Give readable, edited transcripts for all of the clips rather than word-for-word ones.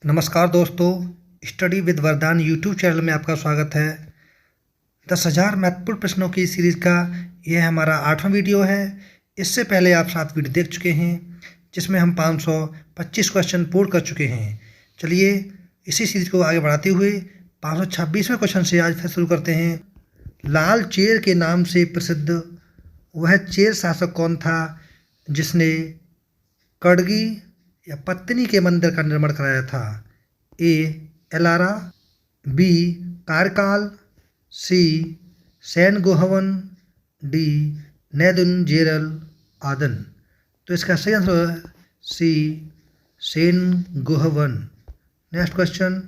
नमस्कार दोस्तों, study with वरदान यूट्यूब चैनल में आपका स्वागत है। 10,000 महत्वपूर्ण प्रश्नों की सीरीज़ का यह हमारा 8वां वीडियो है। इससे पहले आप 7 वीडियो देख चुके हैं, जिसमें हम 525 क्वेश्चन पूर्ण कर चुके हैं। चलिए इसी सीरीज़ को आगे बढ़ाते हुए 526वें क्वेश्चन से आज फिर शुरू करते हैं। लाल चेर के नाम से प्रसिद्ध वह चेर शासक कौन था जिसने कड़गी या पत्नी के मंदिर का निर्माण कराया था? A. Elara, B. Karikala, C. Senguttuvan, D. Nedunjeral Adan. तो इसका सही आंसर है C. Senguttuvan. Next question,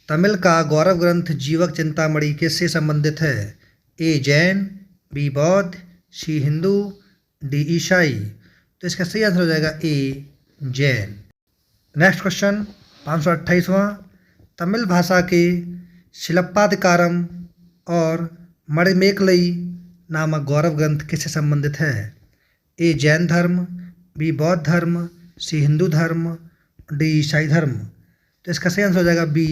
Tamil का गौरव ग्रंथ जीवक चिंतामणि किससे संबंधित है? ए. जैन, बी. बौद्ध, सी. हिंदू, डी. ईसाई। तो इसका सही आंसर हो जाएगा ए. जैन। नेक्स्ट क्वेश्चन 528वां, तमिल भाषा के शिलप्पाधिकारम और मणिमेकलई नामक गौरव ग्रंथ किससे संबंधित है? ए. जैन धर्म, बी. बौद्ध धर्म, सी. हिंदू धर्म, डी. ईसाई धर्म। तो इसका सही आंसर हो जाएगा बी.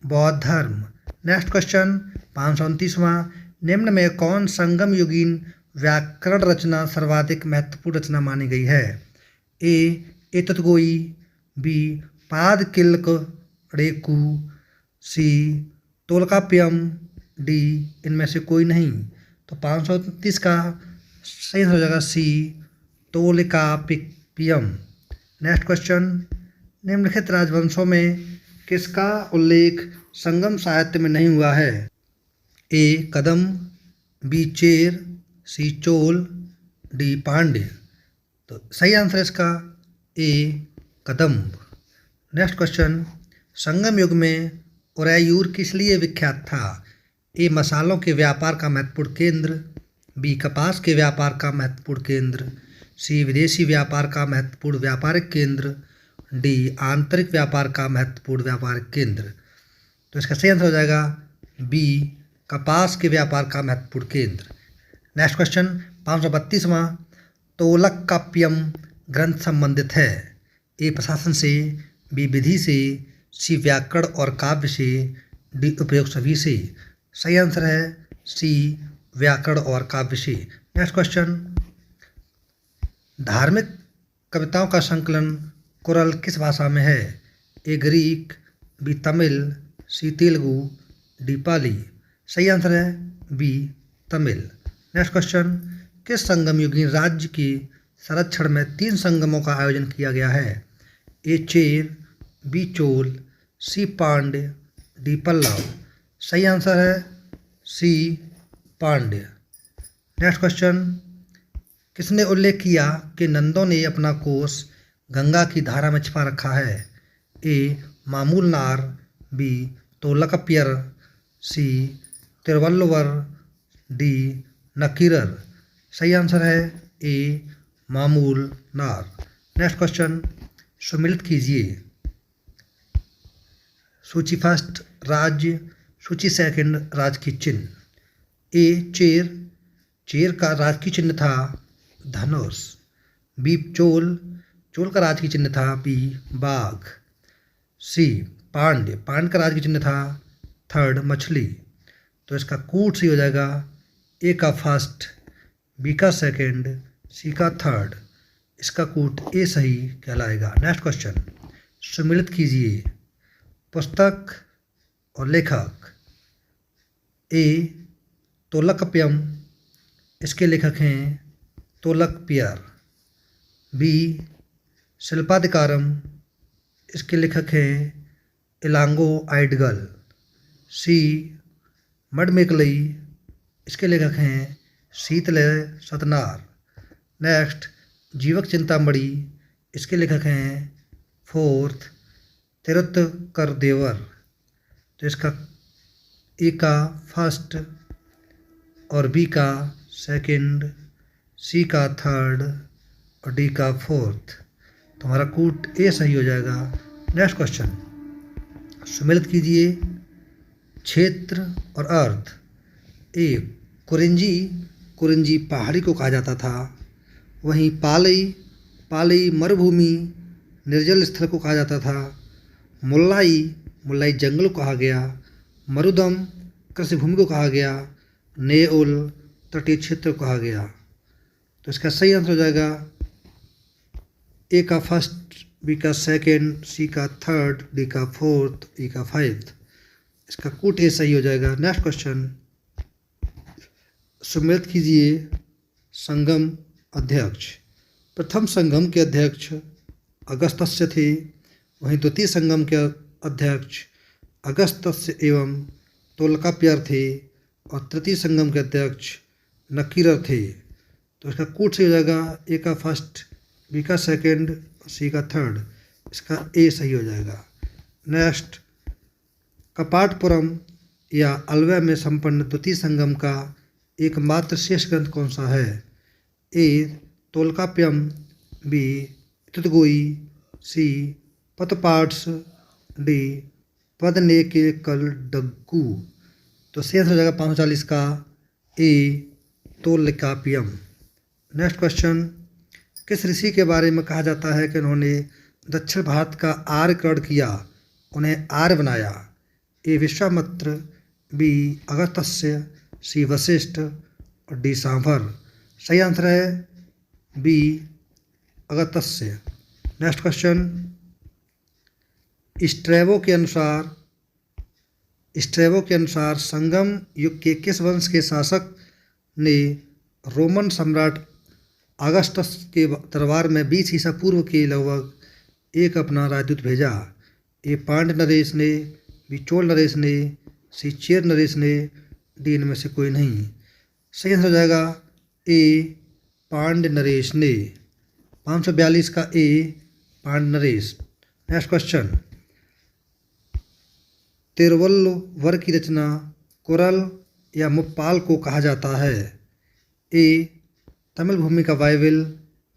बौद्ध धर्म। नेक्स्ट क्वेश्चन 529वां, निम्न में कौन संगम युगीन व्याकरण रचना सर्वाधिक महत्वपूर्ण रचना मानी गई है? ए. एतुतगोई, बी. पादकिल्कड़ेकु, सी. तोल्काप्पियम, डी. इनमें से कोई नहीं। तो 529 का सही आंसर हो जाएगा सी. तोल्काप्पियम। नेक्स्ट क्वेश्चन, निम्नलिखित राजवंशों में किसका उल्लेख संगम साहित्य में नहीं हुआ है? ए. कदम, बी. चेर, सी. चोल, डी. पांड्य। तो सही आंसर इसका ए. कदम्ब। नेक्स्ट क्वेश्चन, संगम युग में उरैयूर किस लिए विख्यात था? ए. मसालों के व्यापार का महत्वपूर्ण केंद्र, बी. कपास के व्यापार का महत्वपूर्ण केंद्र, सी. विदेशी व्यापार का महत्वपूर्ण व्यापारिक केंद्र, डी. आंतरिक व्यापार का महत्वपूर्ण व्यापारिक केंद्र। तो इसका सही आंसर हो जाएगा बी. कपास के व्यापार का महत्वपूर्ण केंद्र। नेक्स्ट क्वेश्चन 532वां, तोल्काप्पियम ग्रंथ संबंधित है? ए. प्रशासन से, बी. विधि से, सी. व्याकरण और काव्य से, डी. उपयोग सभी से। सही आंसर है सी. व्याकरण और काव्य से। नेक्स्ट क्वेश्चन, धार्मिक कविताओं का संकलन कुरल किस भाषा में है? A. Greek, B. Tamil, C. Telugu, D. Pali. सही आंसर है बी. तमिल। नेक्स्ट क्वेश्चन, किस संगम युगीन राज्य के संरक्षण में 3 संगमों का आयोजन किया गया है? A. Chera, B. Chola, C. Pandya, D. Pallava. सही आंसर है सी. पांड्य। नेक्स्ट क्वेश्चन, किसने उल्लेख किया कि नंदों ने अपना कोष गंगा की धारा में छिपा रखा है? ए. मामूलनार, बी. तोल्काप्पियर, सी. तिरुवल्लुवर, डी. नक्कीरर। सही आंसर है ए. मामूलनार। नेक्स्ट क्वेश्चन, सुमिलित कीजिए। सूची फर्स्ट राज्य, सूची सेकंड राज्य की चिन्ह। ए. चेर, चेर का राजकीय चिन्ह था धनुष। बी. चोल, चोल का राजकीय चिन्ह था बी. बाघ। सी. पांड्य, पांड्य का राजकीय चिन्ह था थर्ड मछली। तो इसका कूट सी हो जाएगा ए का फर्स्ट, बी का सेकंड, सी का थर्ड। इसका कूट ए सही कहलाएगा। नेक्स्ट क्वेश्चन, सुमिलित कीजिए पुस्तक और लेखक। ए. तोल्काप्पियम, इसके लेखक हैं तोल्काप्पियर। बी. शिल्पाधिकारम, इसके लेखक हैं इलांगो आइडगल। सी. मणिमेकलई, इसके लेखक हैं शीतलय सतनार। नेक्स्ट, जीवक चिंतामणि, इसके लेखक हैं फोर्थ तिरुत्तरदेवर। तो इसका ए का फर्स्ट और बी का सेकंड, सी का थर्ड और डी का फोर्थ। तो हमारा कूट ए सही हो जाएगा। नेक्स्ट क्वेश्चन, सुमिलित कीजिए क्षेत्र और अर्थ। ए. कुरिंजी, कुरिंजी पहाड़ी को कहा जाता था। वहीं पालई, पालई मरुभूमि, निर्जल स्थल को कहा जाता था। मुल्लाई मुल्लाई जंगल को कहा गया। मरुदम कृषि भूमि को कहा गया। नेउल तटीय क्षेत्र को कहा गया। तो इसका सही आंसर हो जाएगा ए का फर्स्ट, बी का सेकंड, सी का थर्ड, डी का फोर्थ, ई का फाइव्थ। इसका कूट ए सही हो जाएगा। नेक्स्ट क्वेश्चन, सम्मिलित कीजिए संगम अध्यक्ष। प्रथम संगम के अध्यक्ष अगस्त्य थे, वहीं द्वितीय संगम के अध्यक्ष अगस्त्य एवं तोल्काप्यर थे, और तृतीय संगम के अध्यक्ष नकीरर थे। तो इसका कूट सही हो जाएगा ए का फर्स्ट, बी का सेकंड, सी का थर्ड। इसका ए सही हो जाएगा। नेक्स्ट, कपाटपुरम या अलवै में संपन्न द्वितीय संगम का एकमात्र शेष ग्रंथ कौन सा है? ए तोल्काप्यम, बी तुतगोई, सी पतपाट्स, डी पदनेकेकलडग्गू। तो शेष हो जाएगा 540 का ए तोल्काप्यम। नेक्स्ट क्वेश्चन, किस ऋषि के बारे में कहा जाता है कि उन्होंने दक्षिण भारत का आर्यकरण किया, उन्हें आर्य बनाया? A Vishwamitra, B Agastya, C Vashishtha, और डी सांभर। सही आंसर है B Agastya. Next question, Strabo के अनुसार संगम युग के किस वंश के शासक ने रोमन सम्राट अगस्टस के दरबार में 20 ईसा पूर्व के लगभग एक अपना राजदूत भेजा? ए पांड्य नरेश ने, बी चोल नरेश ने, सी चेर नरेश ने, डी इनमें से कोई नहीं। सही आंसर हो जाएगा ए पांड्य नरेश ने। 542 का ए पांड्य नरेश। नेक्स्ट क्वेश्चन, तिरुवल्लुवर की रचना कुरल या मुप्पाल को कहा जाता है? ए तमिल भूमि का बाइबिल,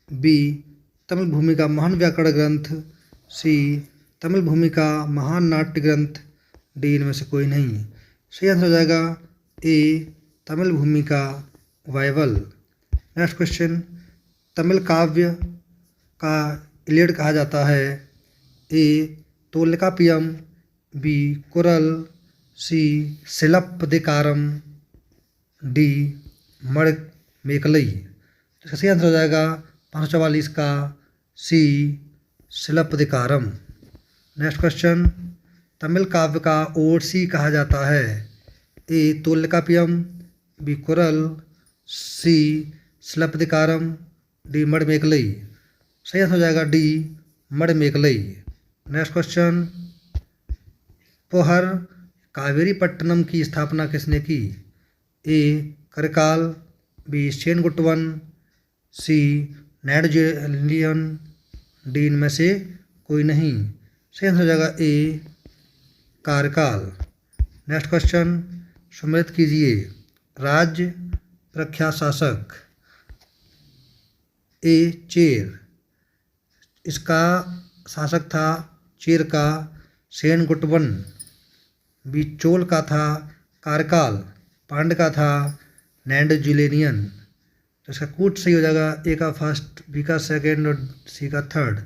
बी तमिल भूमि का महान व्याकरण ग्रंथ, सी तमिल भूमि का महान नाट्य ग्रंथ, डी इनमें से कोई नहीं। सही आंसर हो जाएगा ए तमिल भूमि का बाइबल। नेक्स्ट क्वेश्चन, तमिल काव्य का इलियड कहा जाता है? ए तोल्काप्पियम, बी कुरल, सी सिलप्पदिकारम, डी मड़मेकलई। इसका सही आंसर हो जाएगा 544 का सी सिलप्पदिकारम। नेक्स्ट क्वेश्चन, तमिल काव्य का ओडिसी कहा जाता है? ए तोल्काप्पियम, बी कुरल, सी सिलप्पदिकारम, डी मड़मेकलई। सही आंसर हो जाएगा डी मड़मेकलई। नेक्स्ट क्वेश्चन, पोहर कावेरीपट्टनम की स्थापना किसने की? ए करकाल, बी सेनगुट्टवन, सी नैडुंजलियन, डी इनमें से कोई नहीं। सही आंसर हो जाएगा ए कारकाल। नेक्स्ट क्वेश्चन, सम्मिलित कीजिए राज्य प्रख्यात शासक। ए चेर, इसका शासक था चेर का सेनगुट्टवन। बी चोल का था कारकाल। पांड्य का था नैडुंजलियन। तो इसका कूट सही हो जाएगा ए का फर्स्ट, बी का सेकंड, और सी का थर्ड।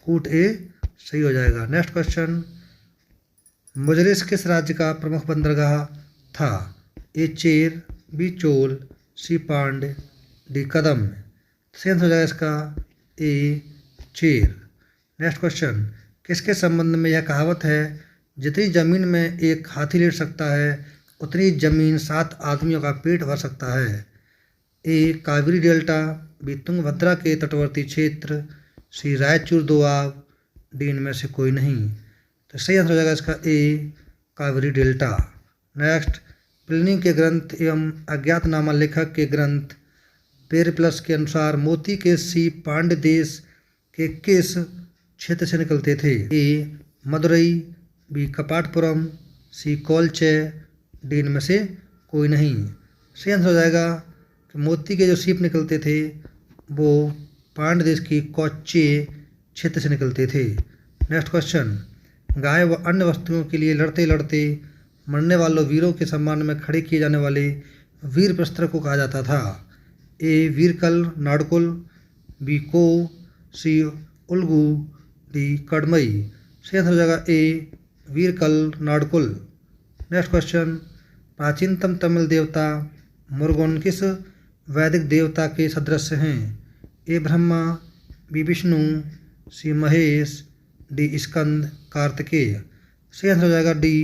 कूट ए सही हो जाएगा। नेक्स्ट क्वेश्चन, मुजरिस किस राज्य का प्रमुख बंदरगाह था? ए Chera, B Chola, C Pandya, D कदम। सही आंसर हो जाएगा इसका ए चेर। नेक्स्ट क्वेश्चन, किसके संबंध में यह कहावत है, जितनी जमीन में एक हाथी लेट सकता है उतनी जमीन 7 आदमियों का पेट भर सकता है? ए कावेरी डेल्टा, बी तुंगभद्रा के तटवर्ती क्षेत्र, सी रायचूर दोआब, डी इनमें से कोई नहीं। तो सही आंसर हो जाएगा इसका ए कावेरी डेल्टा। नेक्स्ट, प्लिनी के ग्रंथ एवं अज्ञातनामा लेखक के ग्रंथ पेरिप्लस के अनुसार मोती के सीप पांड्य देश के किस क्षेत्र से निकलते थे? ए मदुरई, बी कपाटपुरम, सी कोलचे, डी इनमें से कोई नहीं। सही आंसर हो जाएगा कि मोती के जो सीप निकलते थे वो पांड्य देश की कोच्चे क्षेत्र से निकलते थे। नेक्स्ट क्वेश्चन, गाय व अन्य वस्तुओं के लिए लड़ते लड़ते मरने वालों वीरों के सम्मान में खड़े किए जाने वाले वीर प्रस्तर को कहा जाता था? ए वीरकल नाडकुल, बी को, सी उल्गू, डी कड़मई। सही आंसर हो जाएगा ए वीरकल नाडकुल। नेक्स्ट क्वेश्चन, प्राचीनतम तमिल देवता मुरुगन किस वैदिक देवता के सदृश हैं? ए ब्रह्मा, बी विष्णु, सी महेश, डी स्कंद कार्तिकेय। सही आंसर हो जाएगा डी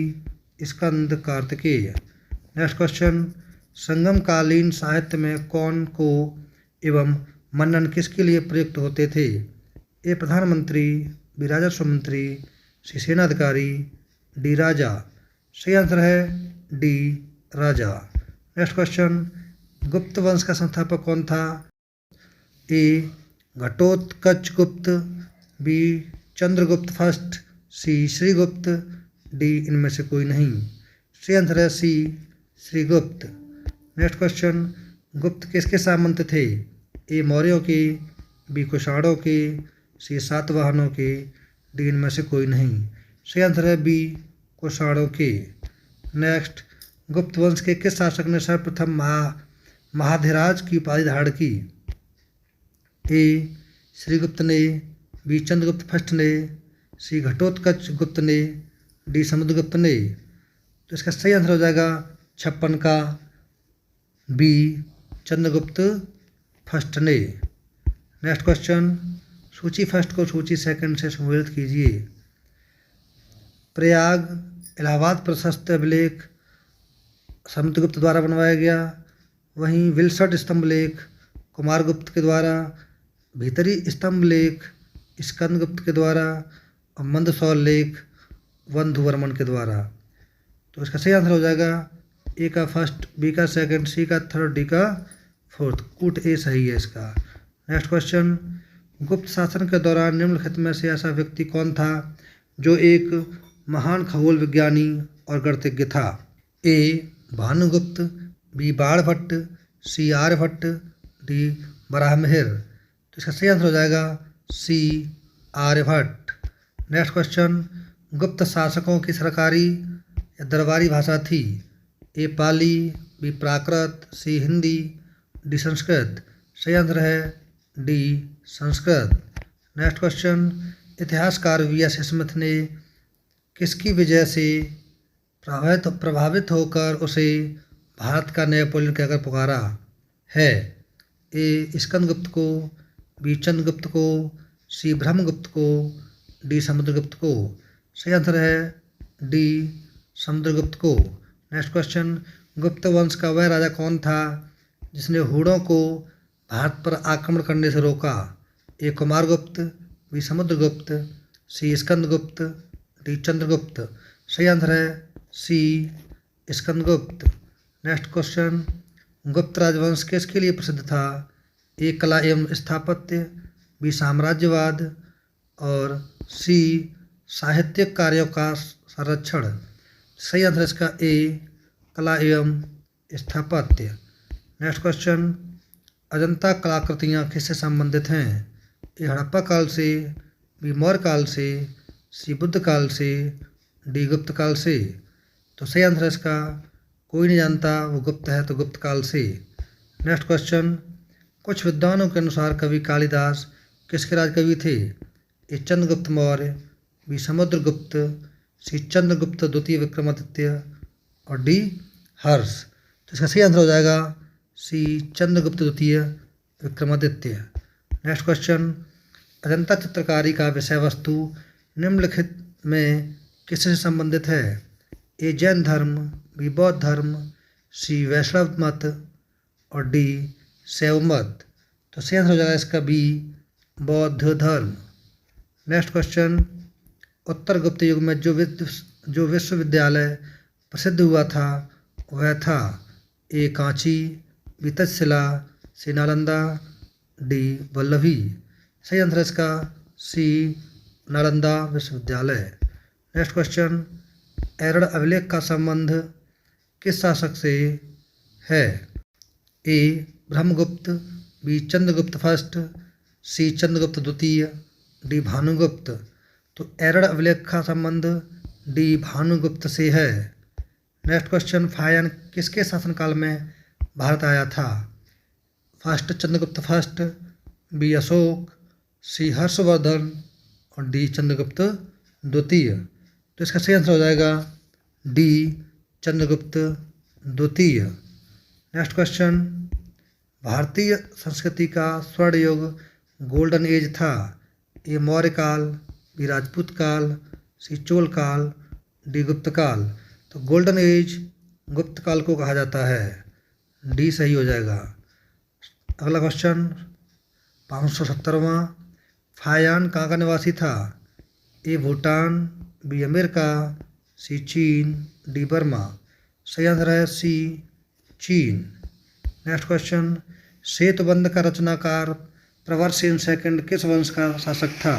स्कंद कार्तिकेय। नेक्स्ट क्वेश्चन, संगमकालीन साहित्य में कौन को एवं मन्नन किसके लिए प्रयुक्त होते थे? ए प्रधानमंत्री, बी राजस्व मंत्री, सी सेनाधिकारी, डी राजा। सही आंसर है डी राजा। नेक्स्ट क्वेश्चन, गुप्त वंश का संस्थापक कौन था? ए घटोत्कच गुप्त, बी चंद्रगुप्त फर्स्ट, सी श्रीगुप्त, डी इनमें से कोई नहीं। सही आंसर है सी श्रीगुप्त। नेक्स्ट क्वेश्चन, गुप्त किसके सामंत थे? ए मौर्यों के, बी कुषाणों के, सी सातवाहनों के, डी इनमें से कोई नहीं। सही आंसर है बी कुषाणों के। नेक्स्ट, गुप्त वंश के किस शासक ने सर्वप्रथम महाधिराज की उपाधि धारण की? ए श्रीगुप्त ने, बी चंद्रगुप्त फर्स्ट ने, सी घटोत्कच गुप्त ने, डी समुद्रगुप्त ने। तो इसका सही आंसर हो जाएगा 56 का बी चंद्रगुप्त फर्स्ट ने। नेक्स्ट क्वेश्चन, सूची फर्स्ट को सूची सेकंड से सम्मिलित कीजिए। प्रयाग इलाहाबाद प्रशस्त अभिलेख समुद्रगुप्त द्वारा बनवाया गया। वहीं विलसट स्तंभ लेख कुमारगुप्त के द्वारा, भीतरी स्तंभ लेख स्कंदगुप्त के द्वारा और मंदसौर लेख बंधुवर्मन के द्वारा। तो इसका सही आंसर हो जाएगा ए का फर्स्ट, बी का सेकंड, सी का थर्ड, डी का फोर्थ। कूट ए सही है इसका। नेक्स्ट क्वेश्चन, गुप्त शासन के दौरान निम्नलिखित में से ऐसा व्यक्ति कौन था जो एक महान खगोल विज्ञानी और गणितज्ञ था? ए भानुगुप्त, बी बाणभट्ट, सी आर्यभट्ट, डी वराहमिहिर। तो इसका सही आंसर हो जाएगा सी आर्यभट्ट। नेक्स्ट क्वेश्चन, गुप्त शासकों की सरकारी या दरबारी भाषा थी? ए पाली, बी प्राकृत, सी हिंदी, डी संस्कृत। सही आंसर है डी संस्कृत। नेक्स्ट क्वेश्चन, इतिहासकार वी.एस. स्मिथ ने किसकी वजह से प्रभावित होकर उसे भारत का नेपोलियन कहकर पुकारा है? ए स्कंदगुप्त को, बी चंद्रगुप्त को, सी ब्रह्मगुप्त को, डी समुद्रगुप्त को। सही आंसर है डी समुद्रगुप्त को। नेक्स्ट क्वेश्चन, गुप्त वंश का वह राजा कौन था जिसने हूणों को भारत पर आक्रमण करने से रोका? ए कुमारगुप्त, बी समुद्रगुप्त, सी स्कंदगुप्त, डी चंद्रगुप्त। सही आंसर है सी स्कंदगुप्त। नेक्स्ट क्वेश्चन, गुप्त राजवंश किसके लिए प्रसिद्ध था? ए कला एवं स्थापत्य, बी साम्राज्यवाद और सी साहित्यिक कार्यों का संरक्षण। सही आंसर इसका ए कला एवं स्थापत्य। नेक्स्ट क्वेश्चन, अजंता कलाकृतियाँ किससे संबंधित हैं? ए हड़प्पा काल से, बी मौर्य काल से, सी बुद्ध काल से, डी गुप्त काल से। तो सही आंसर इसका कोई नहीं जानता, वो गुप्त है तो गुप्त काल से। नेक्स्ट क्वेश्चन, कुछ विद्वानों के अनुसार कवि कालिदास किसके राजकवि थे? ए चंद्रगुप्त मौर्य, बी समुद्रगुप्त, सी चंद्रगुप्त द्वितीय विक्रमादित्य और डी हर्ष। तो इसका सही आंसर हो जाएगा सी चंद्रगुप्त द्वितीय विक्रमादित्य। नेक्स्ट क्वेश्चन, अजंता चित्रकारी का विषय वस्तु निम्नलिखित में किससे संबंधित है? ए जैन धर्म, बी बौद्ध धर्म, सी वैष्णव मत और डी शैव मत। तो सही आंसर हो जाएगा इसका बी बौद्ध धर्म। नेक्स्ट क्वेश्चन, उत्तर गुप्त युग में जो विश्वविद्यालय प्रसिद्ध हुआ था वह था? ए कांची, बी तक्षशिला, सी नालंदा, डी वल्लभी। सही आंसर है इसका सी नालंदा विश्वविद्यालय। नेक्स्ट क्वेश्चन, एरड़ अभिलेख का संबंध किस शासक से है? ए ब्रह्मगुप्त, बी चंद्रगुप्त फर्स्ट, सी चंद्रगुप्त द्वितीय, डी भानुगुप्त। तो एरड़ अभिलेख का संबंध डी भानुगुप्त से है। नेक्स्ट क्वेश्चन, फायन किसके शासनकाल में भारत आया था? First Chandragupta first, B Ashoka, C Harshavardhana और डी चंद्रगुप्त द्वितीय। तो इसका सही आंसर हो जाएगा डी चंद्रगुप्त द्वितीय। नेक्स्ट क्वेश्चन, भारतीय संस्कृति का स्वर्ण युग गोल्डन एज था। ए मौर्य काल, बी राजपूत काल, सी चोल काल, डी गुप्त काल। तो गोल्डन एज गुप्त काल को कहा जाता है, डी सही हो जाएगा। अगला क्वेश्चन 570वां, फायान कहाँ का निवासी था। ए भूटान, बी अमेरिका, सी चीन, डी बर्मा। सही आंसर है सी चीन। नेक्स्ट क्वेश्चन, सेतुबंध का रचनाकार प्रवरसेन सेकंड किस वंश का शासक था।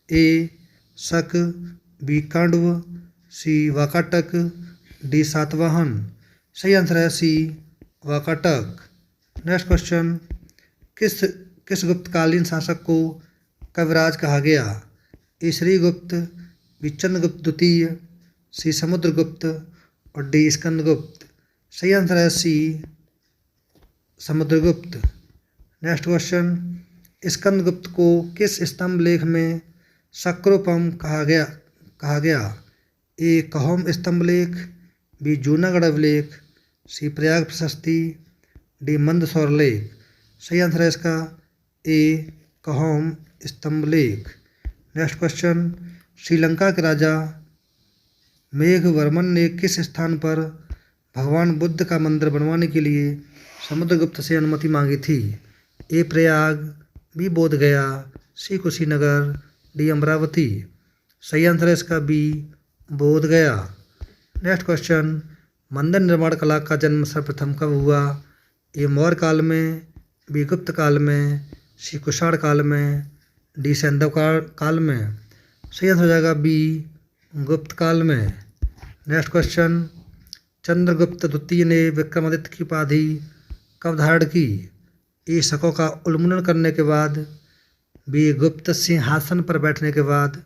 ए शक, बी कांडव, सी वाकाटक, डी सातवाहन। सही आंसर है सी वाकाटक। नेक्स्ट क्वेश्चन, किस गुप्तकालीन शासक को कविराज कहा गया। ए श्रीगुप्त, बी चंद्रगुप्त द्वितीय, सी समुद्रगुप्त और डी स्कंदगुप्त। सही आंसर है सी समुद्रगुप्त। नेक्स्ट क्वेश्चन, स्कंदगुप्त को किस स्तंभ लेख में शक्रोपम कहा गया। ए कहोम स्तंभ लेख, बी जूनागढ़ अभिलेख, सी प्रयाग प्रशस्ति, डी मंदसौर लेख। सही आंसर है इसका ए कहोम स्तंभ लेख। नेक्स्ट क्वेश्चन, श्रीलंका के राजा मेघवर्मन ने किस स्थान पर भगवान बुद्ध का मंदिर बनवाने के लिए समुद्रगुप्त से अनुमति मांगी थी। ए प्रयाग, बी बोध गया, सी कुशीनगर, डी अमरावती। सही आंसर है इसका बी बोध गया। नेक्स्ट क्वेश्चन, मंदिर निर्माण कला का जन्म सर्वप्रथम कब हुआ। ए मौर्य काल में, बी गुप्त काल में, सी कुषाण काल में, डी सैंधव काल में। सही आंसर हो जाएगा बी गुप्त काल में। नेक्स्ट क्वेश्चन, चंद्रगुप्त द्वितीय ने विक्रमादित्य की उपाधि कब धारण की। ए शकों का उन्मूलन करने के बाद, बी गुप्त सिंहासन पर बैठने के बाद,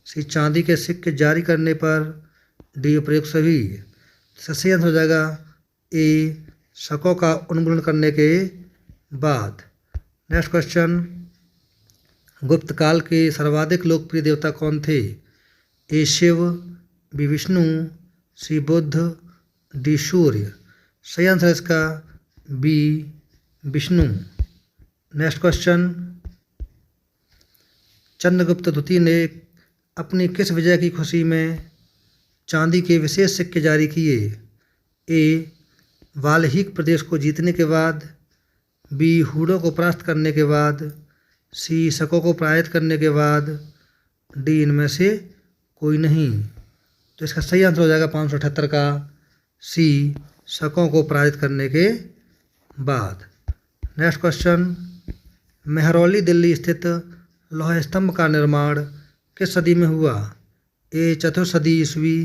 सी चांदी के सिक्के जारी करने पर, डी उपयुक्त सभी। सही आंसर हो जाएगा ए शकों का उन्मूलन करने के बाद। नेक्स्ट क्वेश्चन, गुप्त काल के सर्वाधिक लोकप्रिय देवता कौन थे। A Shiva, B Vishnu, C Buddha, D Surya. सही आंसर है इसका B Vishnu. Next question, Chandragupta द्वितीय ने अपनी किस विजय की खुशी में चांदी के विशेष सिक्के जारी किए। ए वाल्हीक प्रदेश को जीतने के बाद, बी हूणों को परास्त करने के बाद, सी शकों को पराजित करने के बाद, डी इनमें से कोई नहीं। तो इसका सही आंसर हो जाएगा 578 का सी शकों को पराजित करने के बाद। नेक्स्ट क्वेश्चन, मेहरौली दिल्ली स्थित लौह स्तंभ का निर्माण किस सदी में हुआ। ए चतुर्थ सदी ईस्वी,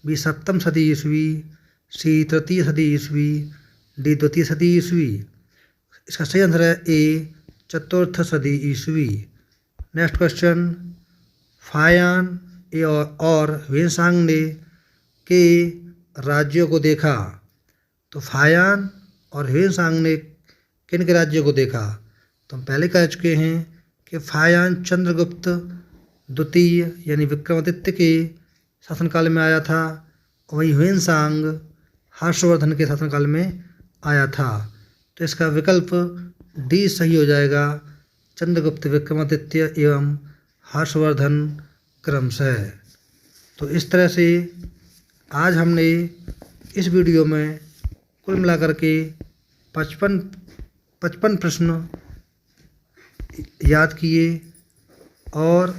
बी सप्तम सदी ईस्वी, सी तृतीय सदी ईस्वी, डी द्वितीय सदी ईस्वी। इसका सही आंसर है ए चतुर्थ सदी ईस्वी। नेक्स्ट क्वेश्चन, फायान और ह्वेनसांग ने के राज्यों को देखा। तो फायान और ह्वेनसांग ने किन के राज्यों को देखा। तो हम पहले कह चुके हैं कि फायान चंद्रगुप्त द्वितीय यानी विक्रमादित्य के शासनकाल में आया था, वहीं ह्वेनसांग हर्षवर्धन के शासनकाल में आया था। तो इसका विकल्प डी सही हो जाएगा, चंद्रगुप्त विक्रमादित्य एवं हर्षवर्धन क्रमशः। तो इस तरह से आज हमने इस वीडियो में कुल मिलाकर के 55 प्रश्न याद किए। और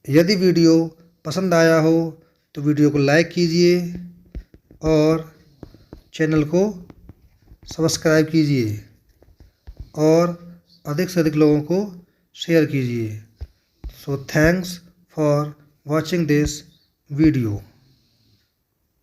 यदि वीडियो पसंद आया हो तो वीडियो को लाइक कीजिए और चैनल को सब्सक्राइब कीजिए और अधिक से अधिक लोगों को शेयर कीजिए। So thanks for watching this video.